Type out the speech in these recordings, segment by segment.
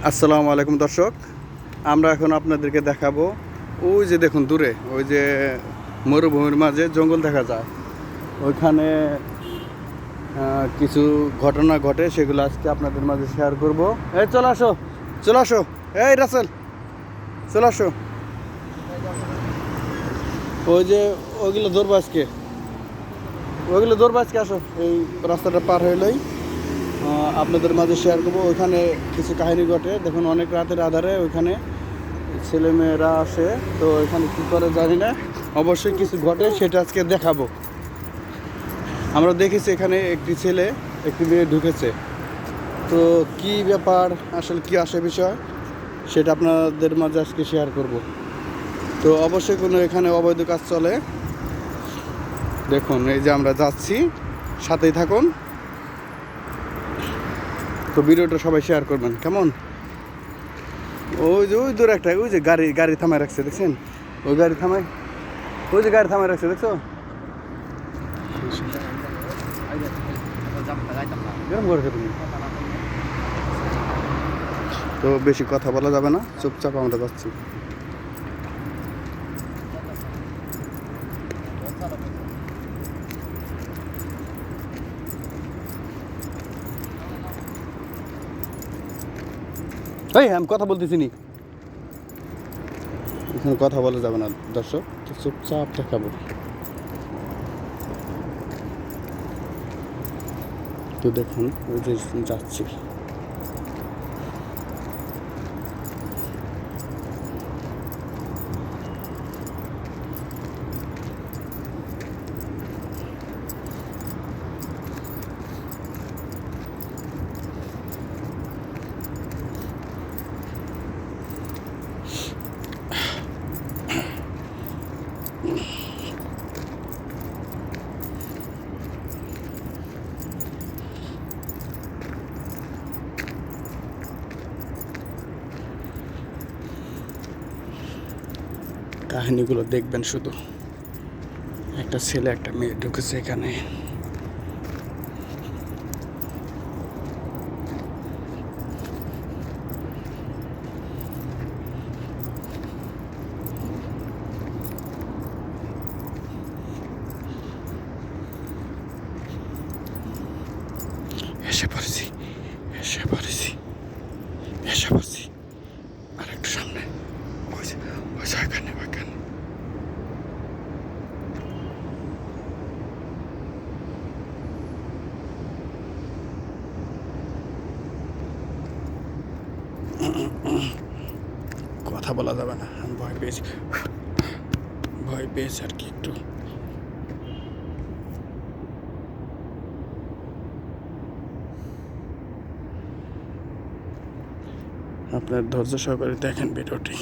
আসসালামু আলাইকুম দর্শক, আমরা এখন আপনাদেরকে দেখাবো ওই যে দেখুন দূরে ওই যে মরুভূমির মাঝে জঙ্গল দেখা যায়। ওইখানে কিছু ঘটনা ঘটে, সেগুলো আজকে আপনাদের মাঝে শেয়ার করব। এই চলে আসো, চলে আসো, এই রাসেল চলে আসো। ওই যে ওইগুলো ধরবো আজকে, আসো। এই রাস্তাটা পার হইলেই আপনাদের মাঝে শেয়ার করবো। ওইখানে কিছু কাহিনী ঘটে, দেখুন অনেক রাতের আধারে ওইখানে ছেলেমেয়েরা আসে, তো এখানে কী করে জানি না, অবশ্যই কিছু ঘটে, সেটা আজকে দেখাবো। আমরা দেখেছি এখানে একটি ছেলে একটি মেয়ে ঢুকেছে, তো কি ব্যাপার আসলে কি আসে বিষয়, সেটা আপনাদের মাঝে আজকে শেয়ার করব। তো অবশ্যই কোনো এখানে অবৈধ কাজ চলে। দেখুন এই যে আমরা যাচ্ছি, সাথেই থাকুন। তো ভিডিওটা সবাই শেয়ার করবেন, কেমন? ওই যে ওই দূরে একটা ওই যে গাড়ি থামায় রাখছে, দেখছেন? ওই গাড়ি থামায় রাখছে, দেখছো? তো বেশি কথা বলা যাবে না, চুপচাপ আমরা যাচ্ছি। এই আমি কথা বলতেছি নি, এখানে কথা বলা যাবে না দর্শক, তো চুপচাপ দেখাবো। তো দেখুন ওই যে যাচ্ছি। কাহিনীগুলো দেখবেন শুধু। একটা ছেলে একটা মেয়ে ঢুকেছে এখানে। এসে পড়েছি, আর একটু সামনে ওই যে ওইখানে কথা বলা যাবে না, আমি ভয় পেয়েছি আর কি একটু। আপনার ধৈর্য সহকারে দেখেন ভিডিওটি।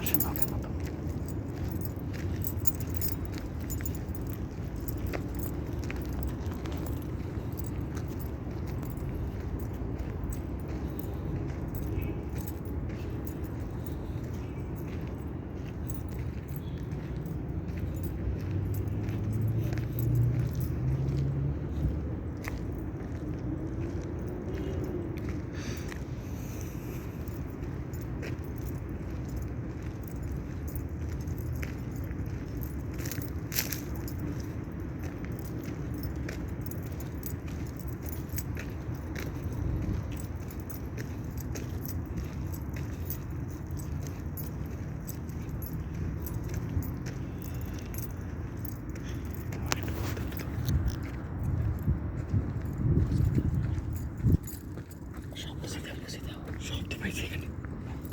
আসে না কেন তো? শব্দ পাইছি এখানে,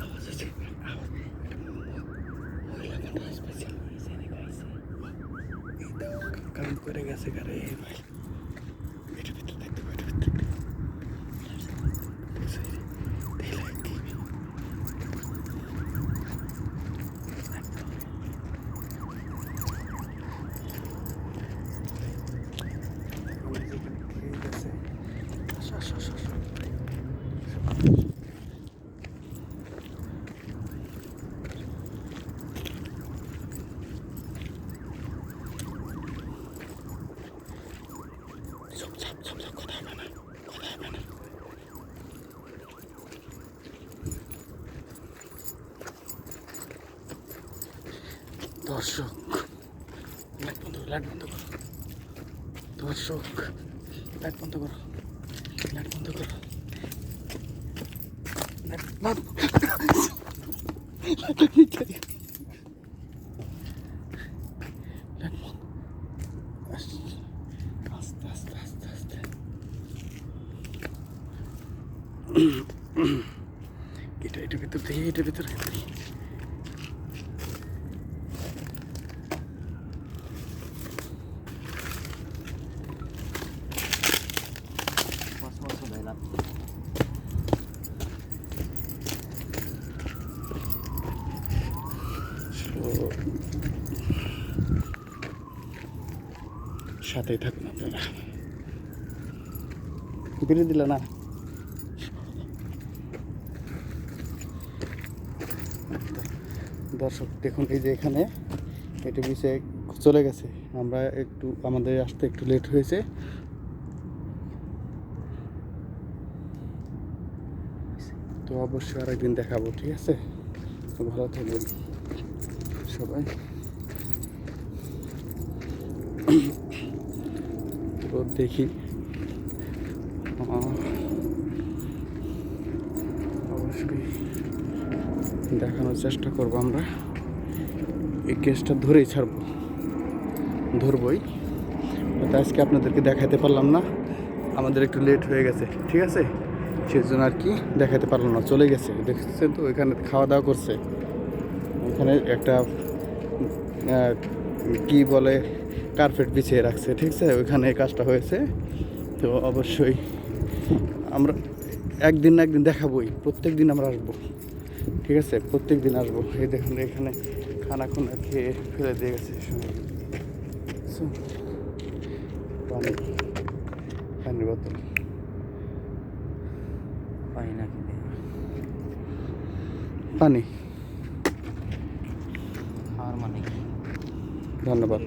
আওয়াজ আছে, আওয়াজ। কাম করে গেছে কারে ভাই, এটার ভিতরে দেখতে পাই, এটার ভিতরে কথা হবে না, কথা হবে না। দর্শক, লাইট বন্ধ করো, লাইট বন্ধ করো। দর্শক, লাইট বন্ধ করো, লাইট বন্ধ করো, লাইট বন্ধ। আস্তে আস্তে আস্তে আস্তে। এটার ভিতর দেখি, এটার ভিতরে দেখি। সাথেই থাকুন আপনারা, বেরিয়ে দিল না। দর্শক দেখুন, এই যে এখানে এটা বিষয়ে চলে গেছে, আমরা একটু আমাদের আসতে একটু লেট হয়েছে। তো অবশ্যই আরেকদিন দেখাবো, ঠিক আছে? ভালো থাকবেন সবাই। তো দেখি, অবশ্যই দেখানোর চেষ্টা করবো আমরা। এই কেসটা ধরেই ছাড়বো, ধরবই। তো আজকে আপনাদেরকে দেখাতে পারলাম না, আমাদের একটু লেট হয়ে গেছে, ঠিক আছে? সেজন্য আর কি দেখাতে পারলাম না, চলে গেছে। দেখছেন তো এখানে খাওয়া দাওয়া করছে, এখানে একটা কি বলে কার্পেট বিছিয়ে রাখছে, ঠিক আছে? ওইখানে কাজটা হয়েছে। তো অবশ্যই আমরা একদিন না একদিন দেখাবোই, প্রত্যেক দিন আমরা আসবো, ঠিক আছে? প্রত্যেক দিন আসবো। এই দেখুন এখানে খানা খুনা খেয়ে ফেলে দিয়ে গেছে পানি, পানির বোতল, পানি না কিনে পানি খাওয়ার মানে। ধন্যবাদ।